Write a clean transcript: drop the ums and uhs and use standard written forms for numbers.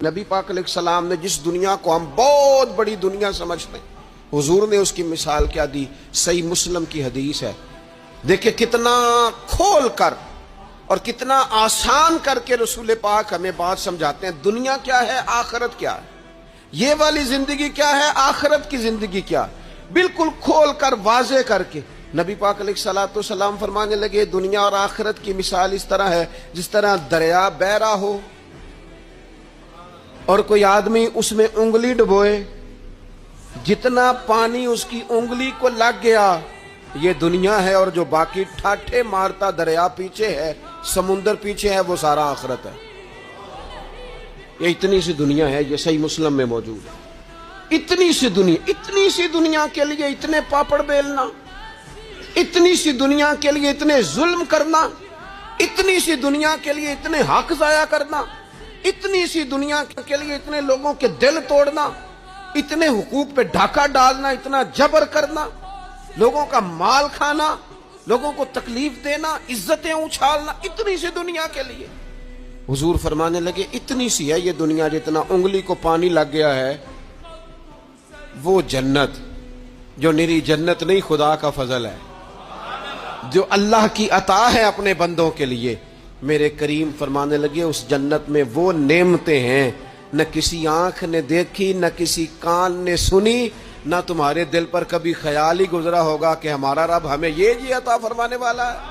نبی پاک علیہ السلام نے جس دنیا کو ہم بہت بڑی دنیا سمجھتے ہیں، حضور نے اس کی مثال کیا دی؟ صحیح مسلم کی حدیث ہے، دیکھیں کتنا کھول کر اور کتنا آسان کر کے رسول پاک ہمیں بات سمجھاتے ہیں۔ دنیا کیا ہے، آخرت کیا ہے، یہ والی زندگی کیا ہے، آخرت کی زندگی کیا ہے، بالکل کھول کر واضح کر کے نبی پاک علیہ السلام فرمانے لگے دنیا اور آخرت کی مثال اس طرح ہے جس طرح دریا بہ رہا ہو اور کوئی آدمی اس میں انگلی ڈبوئے، جتنا پانی اس کی انگلی کو لگ گیا یہ دنیا ہے، اور جو باقی ٹھاٹھے مارتا دریا پیچھے ہے، سمندر پیچھے ہے، وہ سارا آخرت ہے۔ یہ اتنی سی دنیا ہے، یہ صحیح مسلم میں موجود ہے۔ اتنی سی دنیا کے لیے اتنے پاپڑ بیلنا، اتنی سی دنیا کے لیے اتنے ظلم کرنا، اتنی سی دنیا کے لیے اتنے حق ضائع کرنا، اتنی سی دنیا کے لیے اتنے لوگوں کے دل توڑنا، اتنے حقوق پہ ڈھاکہ ڈالنا، اتنا جبر کرنا، لوگوں کا مال کھانا، لوگوں کو تکلیف دینا، عزتیں اچھالنا، اتنی سی دنیا کے لیے حضور فرمانے لگے اتنی سی ہے یہ دنیا، جتنا انگلی کو پانی لگ گیا ہے وہ جنت، جو نری جنت نہیں، خدا کا فضل ہے، جو اللہ کی عطا ہے اپنے بندوں کے لیے۔ میرے کریم فرمانے لگے اس جنت میں وہ نعمتیں ہیں نہ کسی آنکھ نے دیکھی، نہ کسی کان نے سنی، نہ تمہارے دل پر کبھی خیال ہی گزرا ہوگا کہ ہمارا رب ہمیں یہ عطا فرمانے والا ہے۔